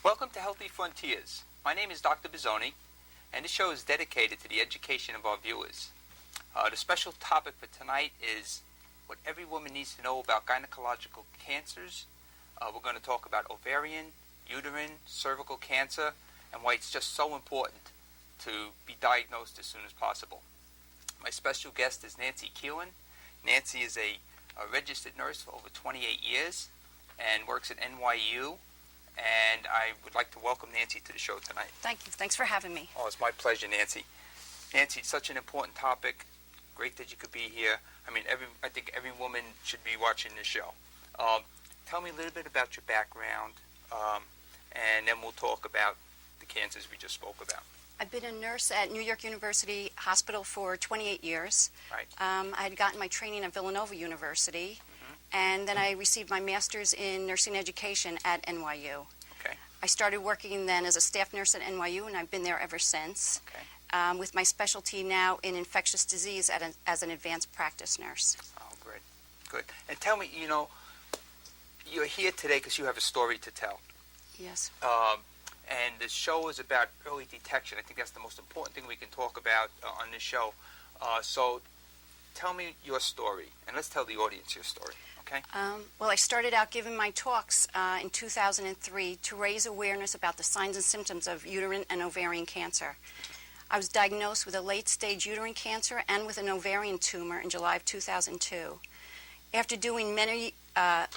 Welcome to Healthy Frontiers. My name is Dr. Bizzoni, and this show is dedicated to the education of our viewers. The special topic for tonight is what every woman needs to know about gynecological cancers. We're going to talk about ovarian, uterine, cervical cancer, and why it's just so important to be diagnosed as soon as possible. My special guest is Nancy Keelan. Nancy is a registered nurse for over 28 years and works at NYU. And I would like to welcome Nancy to the show tonight. Thank you. Thanks for having me. Oh, it's my pleasure, Nancy. Nancy, it's such an important topic. Great that you could be here. I mean, I think every woman should be watching this show. Tell me a little bit about your background, and then we'll talk about the cancers we just spoke about. I've been a nurse at New York University Hospital for 28 years. Right. I had gotten my training at Villanova University, and then I received my master's in nursing education at NYU. Okay. I started working then as a staff nurse at NYU, and I've been there ever since, with my specialty now in infectious disease as an advanced practice nurse. Oh, great. Good. And tell me, you're here today because you have a story to tell. Yes. And the show is about early detection. I think that's the most important thing we can talk about on this show. So tell me your story, and let's tell the audience your story, okay? Well, I started out giving my talks in 2003 to raise awareness about the signs and symptoms of uterine and ovarian cancer. I was diagnosed with a late-stage uterine cancer and with an ovarian tumor in July of 2002. After doing many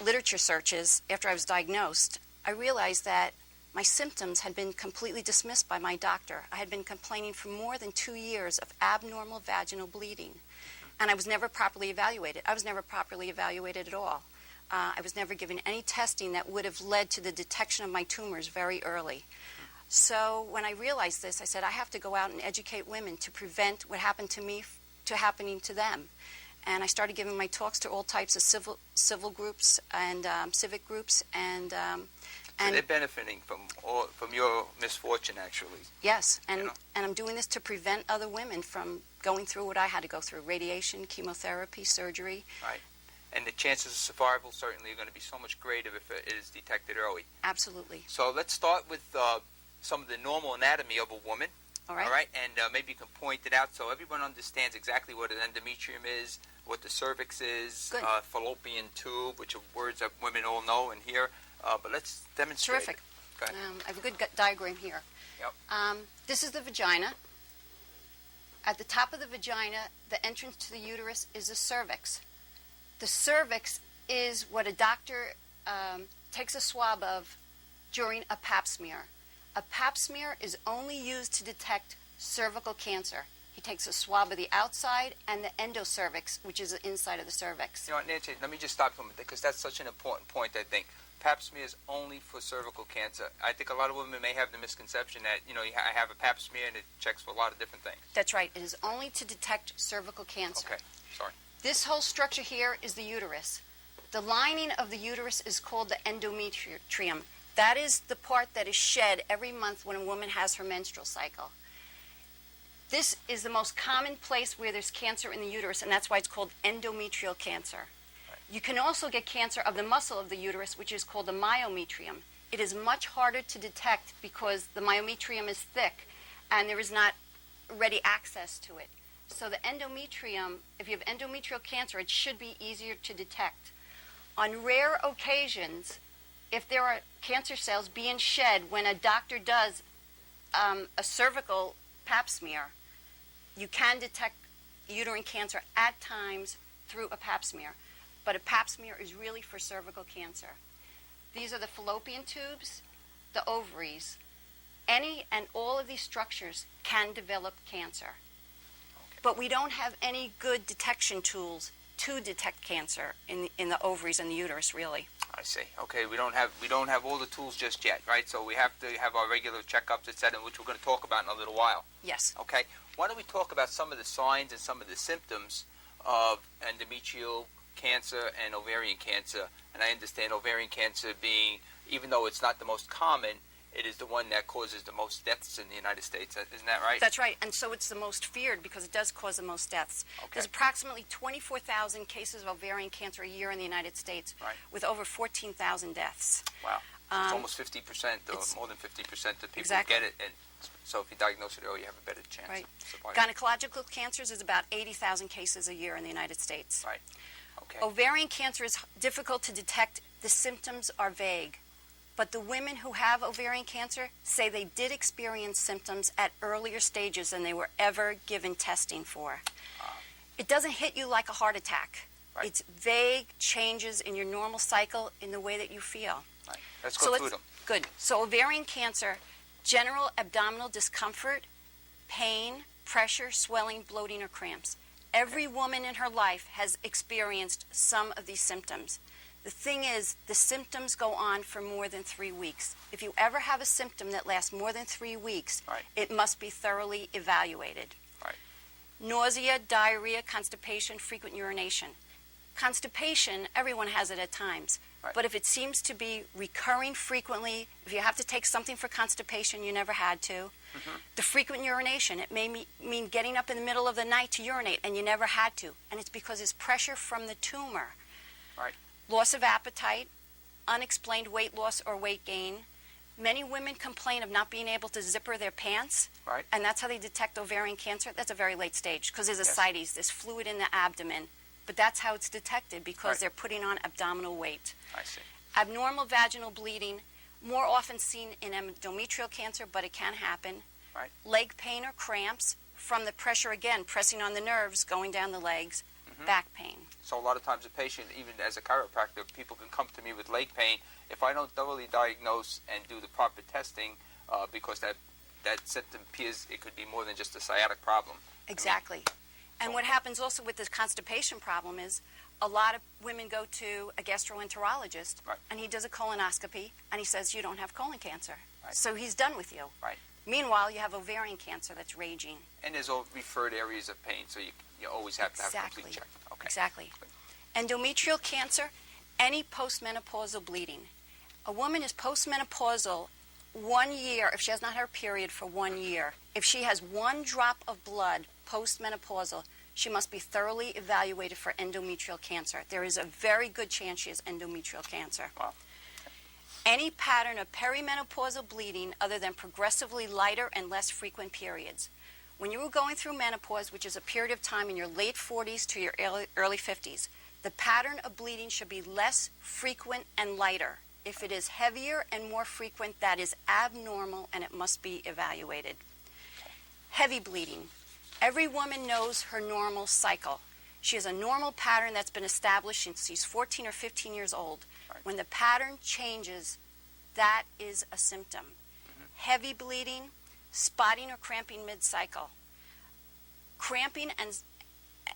literature searches after I was diagnosed, I realized that my symptoms had been completely dismissed by my doctor. I had been complaining for more than 2 years of abnormal vaginal bleeding, and I was never properly evaluated. I was never properly evaluated at all. I was never given any testing that would have led to the detection of my tumors very early. So when I realized this, I said, I have to go out and educate women to prevent what happened to me to happening to them. And I started giving my talks to all types of civil groups and civic groups, and so they're benefiting from your misfortune, actually. Yes, and I'm doing this to prevent other women from going through what I had to go through: radiation, chemotherapy, surgery. Right, and the chances of survival certainly are going to be so much greater if it is detected early. Absolutely. So let's start with some of the normal anatomy of a woman. All right. All right, and maybe you can point it out so everyone understands exactly what an endometrium is, what the cervix is, fallopian tube, which are words that women all know and hear. But let's demonstrate. Terrific. Go ahead. I have a good diagram here. Yep. This is the vagina. At the top of the vagina, the entrance to the uterus is the cervix. The cervix is what a doctor takes a swab of during a pap smear. A pap smear is only used to detect cervical cancer. He takes a swab of the outside and the endocervix, which is the inside of the cervix. You know what, Nancy, let me just stop for a minute, because that's such an important point, I think. Pap smear is only for cervical cancer. I think a lot of women may have the misconception that, I have a pap smear and it checks for a lot of different things. That's right. It is only to detect cervical cancer. Okay, sorry. This whole structure here is the uterus. The lining of the uterus is called the endometrium. That is the part that is shed every month when a woman has her menstrual cycle. This is the most common place where there's cancer in the uterus, and that's why it's called endometrial cancer. Right. You can also get cancer of the muscle of the uterus, which is called the myometrium. It is much harder to detect because the myometrium is thick and there is not ready access to it. So the endometrium, if you have endometrial cancer, it should be easier to detect. On rare occasions, if there are cancer cells being shed when a doctor does a cervical pap smear, you can detect uterine cancer at times through a pap smear. But a pap smear is really for cervical cancer. These are the fallopian tubes, the ovaries. Any and all of these structures can develop cancer. Okay. But we don't have any good detection tools to detect cancer in the ovaries and the uterus, really. I see. Okay, we don't have all the tools just yet, right? So we have to have our regular checkups, etc., which we're going to talk about in a little while. Yes. Okay. Why don't we talk about some of the signs and some of the symptoms of endometrial cancer and ovarian cancer? And I understand ovarian cancer being, even though it's not the most common, it is the one that causes the most deaths in the United States. Isn't that right? That's right. And so it's the most feared because it does cause the most deaths. Okay. There's approximately 24,000 cases of ovarian cancer a year in the United States, right, with over 14,000 deaths. Wow. It's almost 50%, or more than 50% of people Exactly. get it, and so if you diagnose it early, you have a better chance. Right. of surviving. Gynecological cancers is about 80,000 cases a year in the United States. Right. Okay. Ovarian cancer is difficult to detect. The symptoms are vague. But the women who have ovarian cancer say they did experience symptoms at earlier stages than they were ever given testing for. It doesn't hit you like a heart attack. Right. It's vague changes in your normal cycle in the way that you feel. Right. Let's go through them. Good. So ovarian cancer, general abdominal discomfort, pain, pressure, swelling, bloating, or cramps. Every woman in her life has experienced some of these symptoms. The thing is, the symptoms go on for more than 3 weeks. If you ever have a symptom that lasts more than 3 weeks, Right. it must be thoroughly evaluated. Right. Nausea, diarrhea, constipation, frequent urination. Constipation, everyone has it at times. Right. But if it seems to be recurring frequently, if you have to take something for constipation you never had to, the frequent urination, it may mean getting up in the middle of the night to urinate and you never had to. And it's because it's pressure from the tumor. Right. Loss of appetite, unexplained weight loss or weight gain. Many women complain of not being able to zipper their pants. Right. And that's how they detect ovarian cancer. That's a very late stage because there's ascites, this fluid in the abdomen. But that's how it's detected because Right. they're putting on abdominal weight. I see. Abnormal vaginal bleeding, more often seen in endometrial cancer, but it can happen. Right. Leg pain or cramps from the pressure, again, pressing on the nerves, going down the legs. Back pain. So a lot of times a patient, even as a chiropractor, people can come to me with leg pain. If I don't thoroughly diagnose and do the proper testing, because that symptom appears, it could be more than just a sciatic problem. Exactly. And what happens also with this constipation problem is a lot of women go to a gastroenterologist, Right. and he does a colonoscopy, and he says, you don't have colon cancer. Right. So he's done with you. Right. Meanwhile, you have ovarian cancer that's raging. And there's all referred areas of pain, so you always have to have a Exactly. complete check. Okay. Exactly. Good. Endometrial cancer, any postmenopausal bleeding. A woman is postmenopausal 1 year if she has not had her period for 1 year. If she has 1 drop of blood postmenopausal, she must be thoroughly evaluated for endometrial cancer. There is a very good chance she has endometrial cancer. Wow. Any pattern of perimenopausal bleeding other than progressively lighter and less frequent periods. When you are going through menopause, which is a period of time in your late 40s to your early 50s, the pattern of bleeding should be less frequent and lighter. If it is heavier and more frequent, that is abnormal and it must be evaluated. Heavy bleeding. Every woman knows her normal cycle. She has a normal pattern that's been established since she's 14 or 15 years old. Right. When the pattern changes, that is a symptom. Heavy bleeding, spotting or cramping mid-cycle. Cramping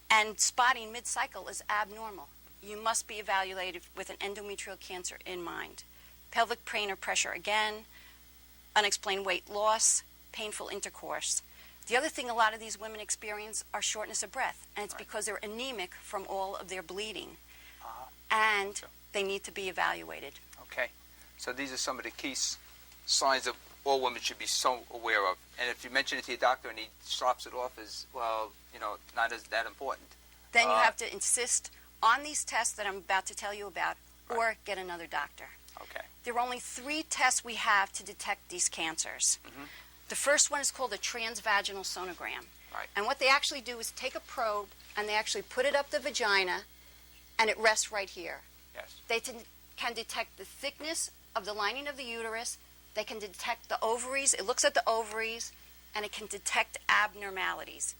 and spotting mid-cycle is abnormal. You must be evaluated with an endometrial cancer in mind. Pelvic pain or pressure again, unexplained weight loss, painful intercourse. The other thing a lot of these women experience are shortness of breath, and it's Right. because they're anemic from all of their bleeding, Uh-huh. and Sure. they need to be evaluated. Okay. So these are some of the key signs that all women should be so aware of. And if you mention it to your doctor and he slops it off as, well, not as that important. Then you have to insist on these tests that I'm about to tell you about, Right. or get another doctor. Okay. There are only 3 tests we have to detect these cancers. The first one is called a transvaginal sonogram. Right. And what they actually do is take a probe and they actually put it up the vagina and it rests right here. Yes. They can detect the thickness of the lining of the uterus. They can detect the ovaries. It looks at the ovaries and it can detect abnormalities.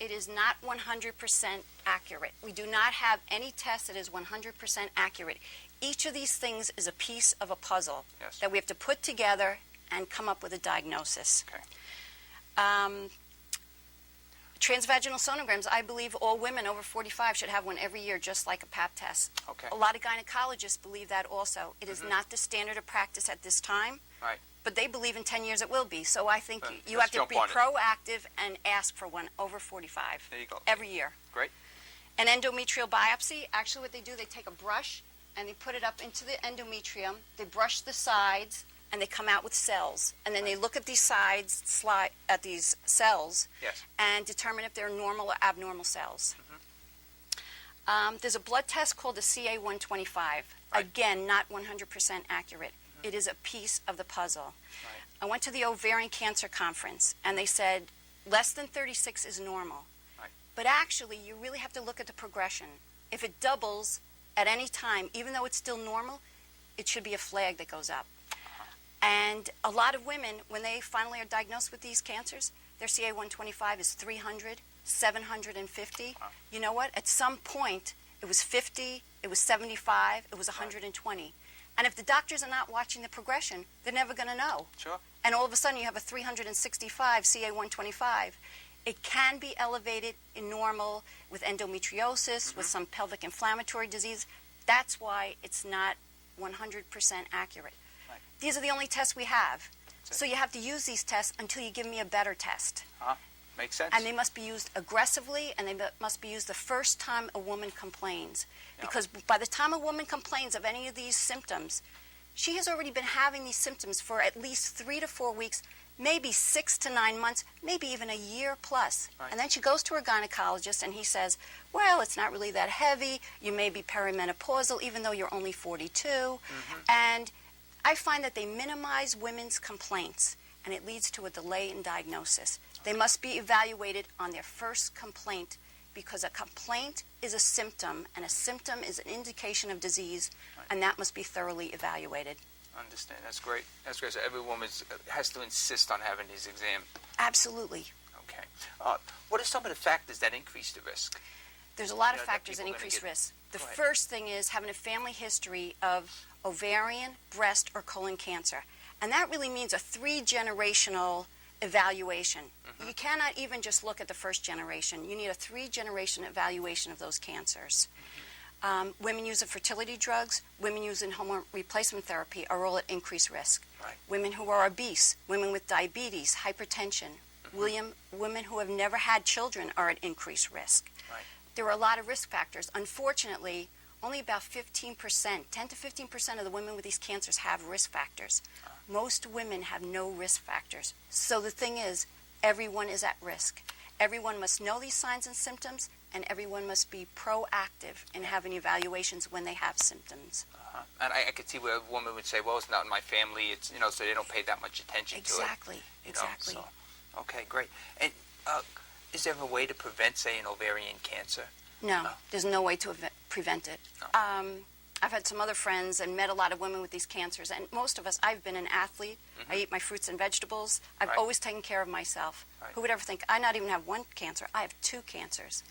It is not 100% accurate. We do not have any test that is 100% accurate. Each of these things is a piece of a puzzle Yes. that we have to put together and come up with a diagnosis. Okay. Transvaginal sonograms, I believe all women over 45 should have one every year, just like a Pap test. Okay. A lot of gynecologists believe that also. It is not the standard of practice at this time, Right. but they believe in 10 years it will be. So I think you let's have to jump be on it. proactive and ask for one over 45 There you go. every year. Great. An endometrial biopsy, actually what they do, they take a brush and they put it up into the endometrium, they brush the sides, and they come out with cells. And then they look at these sides, at these cells, Yes. and determine if they're normal or abnormal cells. There's a blood test called the CA-125. Right. Again, not 100% accurate. It is a piece of the puzzle. Right. I went to the ovarian cancer conference, and they said less than 36 is normal. Right. But actually, you really have to look at the progression. If it doubles at any time, even though it's still normal, it should be a flag that goes up. And a lot of women, when they finally are diagnosed with these cancers, their CA-125 is 300, 750. You know what? At some point, it was 50, it was 75, it was 120. And if the doctors are not watching the progression, they're never going to know. Sure. And all of a sudden, you have a 365 CA-125. It can be elevated in normal with endometriosis, with some pelvic inflammatory disease. That's why it's not 100% accurate. Right. These are the only tests we have. That's it. So you have to use these tests until you give me a better test. Makes sense. And they must be used aggressively, and they must be used the first time a woman complains. Yeah. Because by the time a woman complains of any of these symptoms, she has already been having these symptoms for at least 3 to 4 weeks, maybe 6 to 9 months, maybe even a year plus. Right. And then she goes to her gynecologist, and he says, well, it's not really that heavy. You may be perimenopausal, even though you're only 42. And I find that they minimize women's complaints, and it leads to a delay in diagnosis. They must be evaluated on their first complaint, because a complaint is a symptom, and a symptom is an indication of disease, and that must be thoroughly evaluated. Understand. That's great. That's great. So every woman has to insist on having these exams. Absolutely. Okay. What are some of the factors that increase the risk? There's a lot of that factors that people are gonna increase get- risk. The Go ahead. first thing is having a family history of ovarian, breast, or colon cancer. And that really means a 3-generational evaluation. You cannot even just look at the first generation. You need a 3-generation evaluation of those cancers. Women using fertility drugs, women using hormone replacement therapy are all at increased risk. Right. Women who are obese, women with diabetes, hypertension, women who have never had children are at increased risk. Right. There are a lot of risk factors. Unfortunately, only about 15%, 10 to 15% of the women with these cancers have risk factors. Most women have no risk factors. So the thing is, everyone is at risk. Everyone must know these signs and symptoms, and everyone must be proactive in having evaluations when they have symptoms. And I could see where a woman would say, well, it's not in my family, it's, so they don't pay that much attention Exactly, to it. exactly. Okay, great. And is there a way to prevent, say, an ovarian cancer? No, there's no way to prevent it. No. I've had some other friends and met a lot of women with these cancers, and most of us, I've been an athlete. I eat my fruits and vegetables. I've Right. always taken care of myself. Right. Who would ever think I not even have one cancer? I have 2 cancers.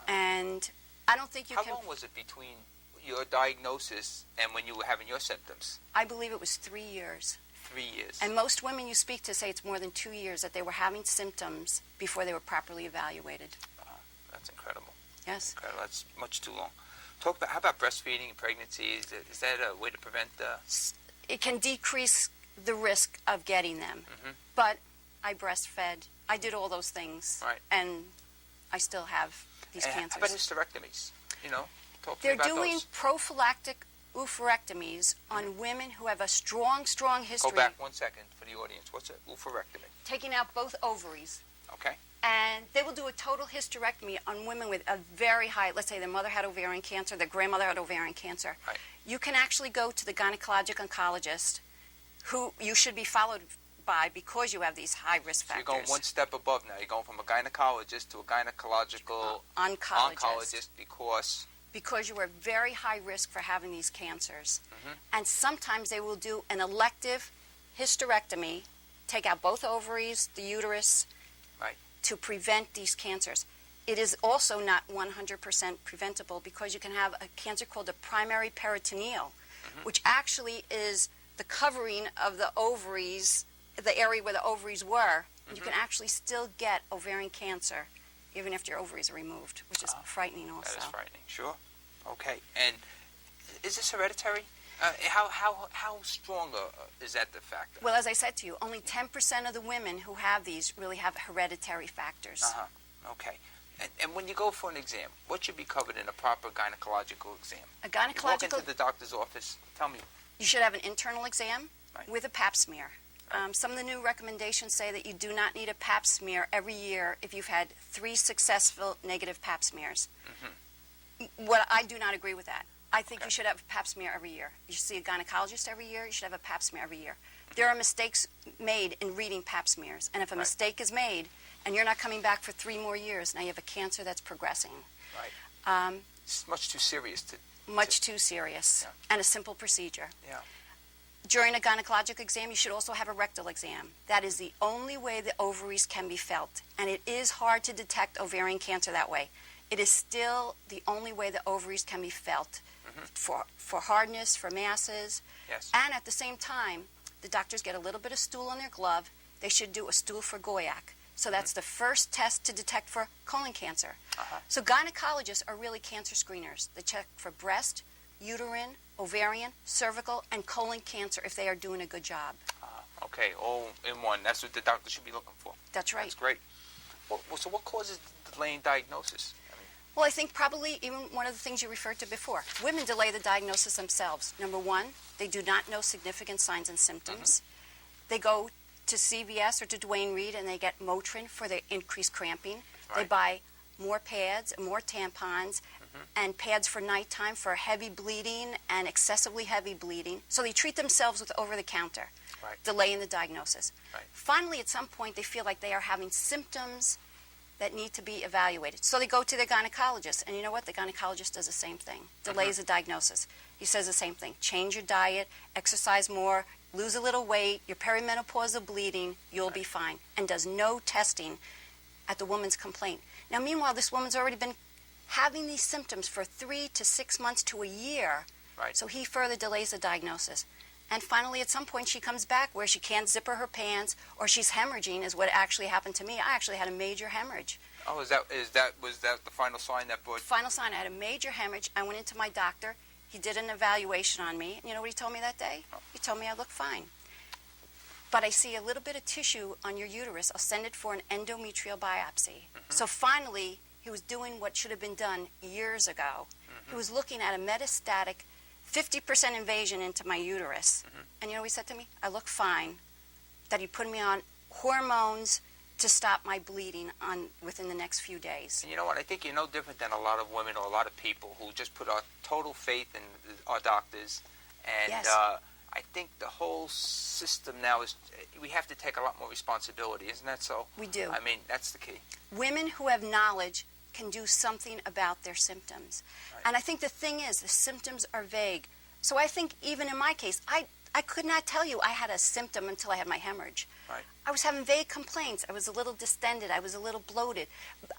And I don't think you How can... long was it between your diagnosis and when you were having your symptoms? I believe it was 3 years. 3 years. And most women you speak to say it's more than 2 years that they were having symptoms before they were properly evaluated. That's incredible. Yes. Incredible. That's much too long. How about breastfeeding and pregnancy? Is that a way to prevent It can decrease the risk of getting them. Mhm. But I breastfed. I did all those things. Right. And I still have these and cancers. How about hysterectomies? Talk to They're me about doing those. prophylactic oophorectomies on women who have a strong history. Go back 1 second for the audience. What's an oophorectomy? Taking out both ovaries. Okay. And they will do a total hysterectomy on women with a very high, let's say their mother had ovarian cancer, their grandmother had ovarian cancer. Right. You can actually go to the gynecologic oncologist, who you should be followed by because you have these high risk So factors. you're going one step above now. You're going from a gynecologist to a gynecological oncologist. Because You are very high risk for having these cancers. Mhm. And sometimes they will do an elective hysterectomy, take out both ovaries, the uterus, Right. to prevent these cancers. It is also not 100% preventable because you can have a cancer called the primary peritoneal, which actually is the covering of the ovaries, the area where the ovaries were. You can actually still get ovarian cancer even after your ovaries are removed, which is frightening also. That is frightening. Sure. Okay. And is this hereditary? How strong is that the factor? Well, as I said to you, only 10% of the women who have these really have hereditary factors. Okay. And when you go for an exam, what should be covered in a proper gynecological exam? A You walk gynecological, into the doctor's office. Tell me. you should have an internal exam Right. with a pap smear. Some of the new recommendations say that you do not need a pap smear every year if you've had 3 successful negative pap smears. What I do not agree with that. I think you should have a pap smear every year. You should see a gynecologist every year. You should have a pap smear every year. There are mistakes made in reading pap smears, and if a mistake is made and you're not coming back for 3 more years, now you have a cancer that's progressing. Right. It's much too serious to... Much too serious, and a simple procedure. Yeah. During a gynecologic exam, you should also have a rectal exam. That is the only way the ovaries can be felt, and it is hard to detect ovarian cancer that way. It is still the only way the ovaries can be felt for hardness, for masses. Yes. And at the same time, the doctors get a little bit of stool on their glove. They should do a stool for Goyak. So that's the first test to detect for colon cancer. So gynecologists are really cancer screeners. They check for breast, uterine, ovarian, cervical, and colon cancer if they are doing a good job. Okay, all in one. That's what the doctor should be looking for. That's right. That's great. Well, so what causes the delay in diagnosis? Well, I think probably even one of the things you referred to before. Women delay the diagnosis themselves. Number one, they do not know significant signs and symptoms. They go to CVS or to Duane Reade and they get Motrin for their increased cramping. They buy more pads, more tampons, and pads for nighttime for heavy bleeding and excessively heavy bleeding. So they treat themselves with over-the-counter, delaying the diagnosis. Finally, at some point, they feel like they are having symptoms that need to be evaluated. So they go to their gynecologist, and you know what? The gynecologist does the same thing. Delays the diagnosis. He says the same thing. Change your diet, exercise more, lose a little weight, your perimenopausal bleeding, you'll be fine, and does no testing at the woman's complaint. Now, meanwhile, this woman's already been having these symptoms for 3 to 6 months to a year, so he further delays the diagnosis. And finally, at some point, she comes back where she can't zipper her pants or she's hemorrhaging, is what actually happened to me. I actually had a major hemorrhage. Oh, was that the final sign that brought... Final sign, I had a major hemorrhage. I went into my doctor. He did an evaluation on me. You know what he told me that day? He told me I looked fine. But I see a little bit of tissue on your uterus. I'll send it for an endometrial biopsy. So finally, he was doing what should have been done years ago. He was looking at a metastatic 50% invasion into my uterus. And you know what he said to me? I look fine. That he put me on hormones to stop my bleeding within the next few days. And you know what? I think you're no different than a lot of women or a lot of people who just put our total faith in our doctors. And I think the whole system now is, we have to take a lot more responsibility. Isn't that so? We do. I mean, that's the key. Women who have knowledge can do something about their symptoms. And I think the thing is, the symptoms are vague. So I think even in my case, I could not tell you I had a symptom until I had my hemorrhage. I was having vague complaints. I was a little distended. I was a little bloated.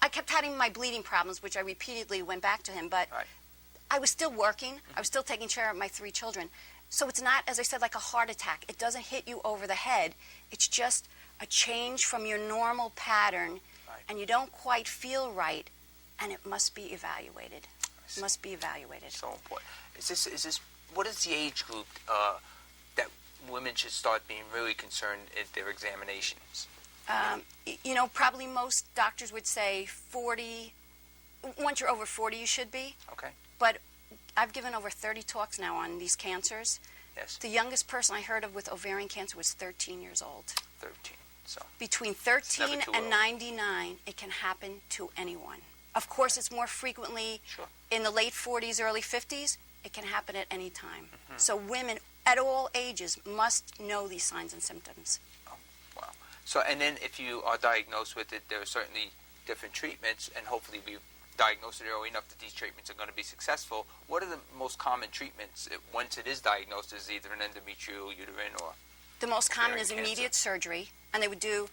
I kept having my bleeding problems, which I repeatedly went back to him, but I was still working. I was still taking care of my 3 children. So it's not, as I said, like a heart attack. It doesn't hit you over the head. It's just a change from your normal pattern, and you don't quite feel right, and it must be evaluated. It must be evaluated. So important. Is this? What is the age group that women should start being really concerned at their examinations? You know, probably most doctors would say 40. Once you're over 40, you should be. Okay. But I've given over 30 talks now on these cancers. Yes. The youngest person I heard of with ovarian cancer was 13 years old. 13. So. Between 13 and 99, it can happen to anyone. Of course, it's more frequently in the late 40s, early 50s. It can happen at any time. So women at all ages must know these signs and symptoms. Oh, wow. So, and then if you are diagnosed with it, there are certainly different treatments, and hopefully we diagnose it early enough that these treatments are going to be successful. What are the most common treatments once it is diagnosed as either an endometrial, uterine, or... The most common is immediate surgery, and they would do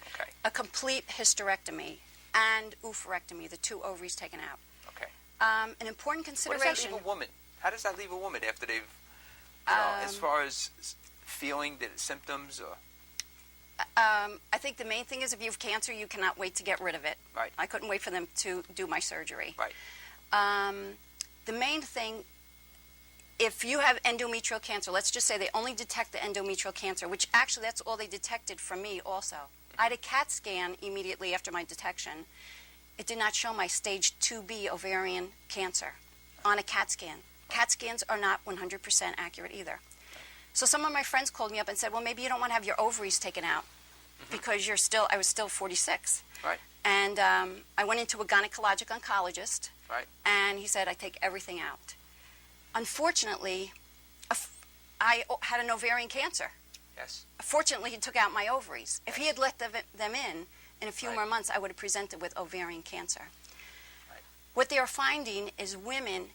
a complete hysterectomy and oophorectomy, the 2 ovaries taken out. Okay. An important consideration... What does that leave a woman? How does that leave a woman after they've, as far as feeling the symptoms? Or... I think the main thing is if you have cancer, you cannot wait to get rid of it. Right. I couldn't wait for them to do my surgery. Right. The main thing, if you have endometrial cancer, let's just say they only detect the endometrial cancer, which actually that's all they detected from me also. I had a CAT scan immediately after my detection. It did not show my stage 2B ovarian cancer on a CAT scan. CAT scans are not 100% accurate either. So some of my friends called me up and said, well, maybe you don't want to have your ovaries taken out because I was still 46. Right. And I went into a gynecologic oncologist, right. and he said, I take everything out. Unfortunately, I had an ovarian cancer. Yes. Fortunately, he took out my ovaries. If he had let them in a few Right. more months, I would have presented with ovarian cancer. Right. What they are finding is women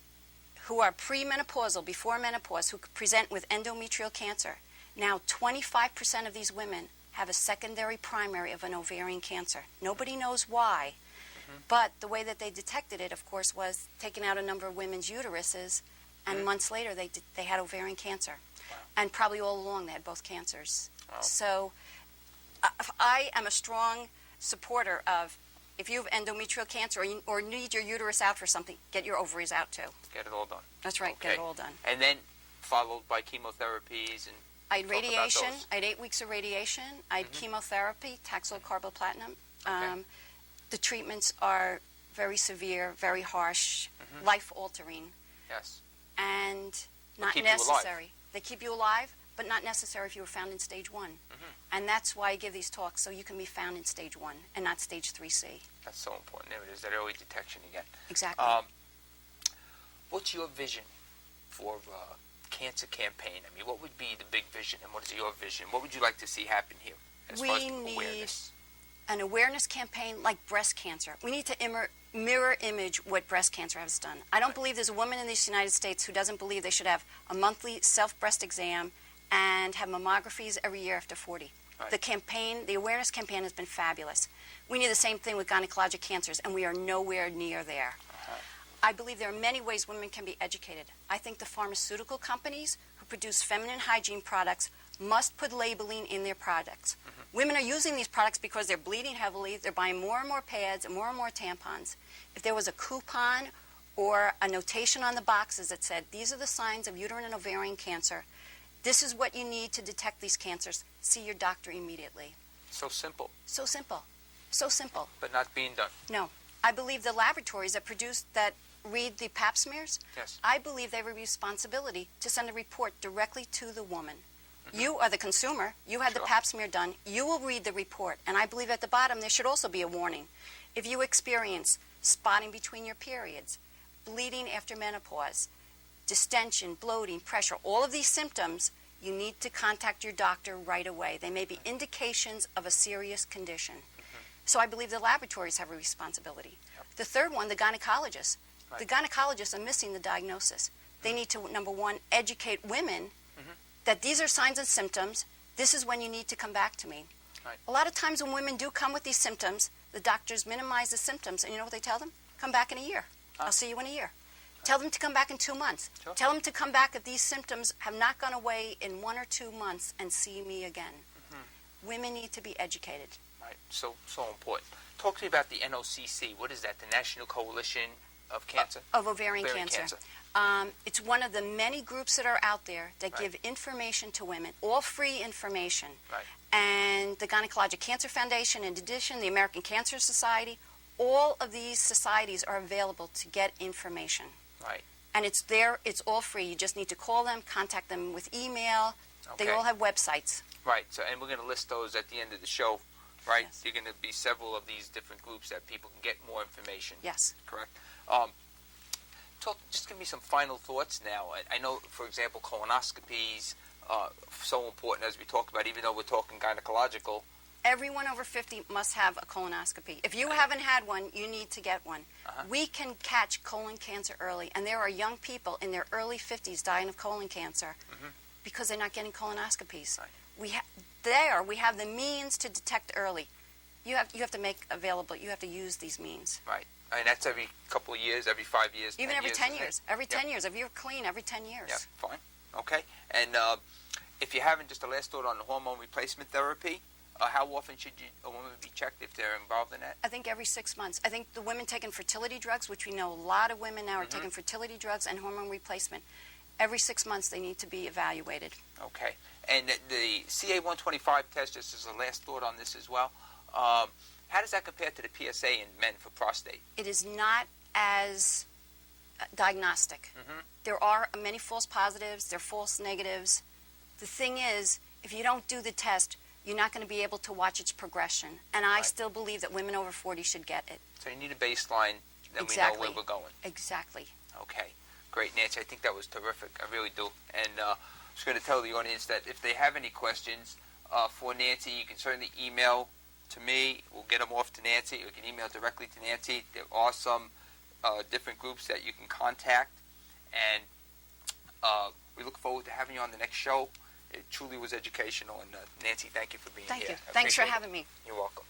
who are premenopausal, before menopause, who present with endometrial cancer. Now, 25% of these women have a secondary primary of an ovarian cancer. Nobody knows why, but the way that they detected it, of course, was taking out a number of women's uteruses, and months later they had ovarian cancer. Wow. And probably all along they had both cancers. Wow. So I am a strong supporter of, if you have endometrial cancer or need your uterus out for something, get your ovaries out too. Get it all done. That's right, get it all done. And then followed by chemotherapies and I had talk about radiation. those. I had 8 weeks of radiation. I had chemotherapy, Taxol carboplatinum. Okay. The treatments are very severe, very harsh, life-altering, Yes. and not keep you alive. necessary. They keep you alive, but not necessary if you were found in stage 1. And that's why I give these talks, so you can be found in stage 1 and not stage 3C. That's so important. There it is, that early detection again. Exactly. What's your vision for cancer campaign? I mean, what would be the big vision, and what is your vision? What would you like to see happen here as far as awareness? An awareness campaign like breast cancer. We need to mirror image what breast cancer has done. I don't believe there's a woman in the United States who doesn't believe they should have a monthly self-breast exam and have mammographies every year after 40. Right. The awareness campaign has been fabulous. We need the same thing with gynecologic cancers, and we are nowhere near there. I believe there are many ways women can be educated. I think the pharmaceutical companies who produce feminine hygiene products must put labeling in their products. Women are using these products because they're bleeding heavily, they're buying more and more pads and more tampons. If there was a coupon or a notation on the boxes that said, these are the signs of uterine and ovarian cancer, this is what you need to detect these cancers, see your doctor immediately. So simple. So simple. So simple. But not being done. No. I believe the laboratories that read the pap smears, Yes. I believe they have a responsibility to send a report directly to the woman. You are the consumer. You had the Sure. pap smear done. You will read the report. And I believe at the bottom there should also be a warning. If you experience spotting between your periods, bleeding after menopause, distension, bloating, pressure, all of these symptoms, you need to contact your doctor right away. They may be indications of a serious condition. So I believe the laboratories have a responsibility. Yep. The third one, the gynecologists. Right. The gynecologists are missing the diagnosis. They need to, number one, educate women that these are signs and symptoms. This is when you need to come back to me. Right. A lot of times when women do come with these symptoms, the doctors minimize the symptoms. And you know what they tell them? Come back in a year. I'll see you in a year. Tell them to come back in 2 months. Sure. Tell them to come back if these symptoms have not gone away in 1 or 2 months and see me again. Women need to be educated. Right. So important. Talk to me about the NOCC. What is that? The National Coalition of Cancer? Of ovarian cancer. It's one of the many groups that are out there that Right. give information to women, all free information. Right. And the Gynecologic Cancer Foundation, in addition, the American Cancer Society, all of these societies are available to get information. Right. And it's there, it's all free. You just need to call them, contact them with email. They Okay. all have websites. Right. So, and we're going to list those at the end of the show, right? Yes. There are going to be several of these different groups that people can get more information. Yes. Correct. Just give me some final thoughts now. I know, for example, colonoscopies so important as we talk about, even though we're talking gynecological. Everyone over 50 must have a colonoscopy. If you haven't had one, you need to get one. We can catch colon cancer early, and there are young people in their early 50s dying of colon cancer because they're not getting colonoscopies. Right. We have the means to detect early. You have to make available. You have to use these means. Right. And that's every couple of years, every 5 years, Even 10 every years, 10 isn't it? years. Every 10 Yeah. years. If you're clean, every 10 years. Yeah, fine. Okay. And if you haven't, just a last thought on the hormone replacement therapy, how often should a woman be checked if they're involved in that? I think every 6 months. I think the women taking fertility drugs, which we know a lot of women now are taking fertility drugs and hormone replacement, every 6 months they need to be evaluated. Okay. And the CA-125 test, just as a last thought on this as well, how does that compare to the PSA in men for prostate? It is not as diagnostic. There are many false positives, there are false negatives. The thing is, if you don't do the test, you're not going to be able to watch its progression. And I Right. still believe that women over 40 should get it. So you need a baseline, then Exactly. we know where we're going. Exactly. Okay. Great, Nancy. I think that was terrific. I really do. And I was going to tell the audience that if they have any questions for Nancy, you can certainly email to me. We'll get them off to Nancy. You can email directly to Nancy. There are some different groups that you can contact. And we look forward to having you on the next show. It truly was educational. And Nancy, thank you for being here. Thank you. Thanks for having me. You're welcome.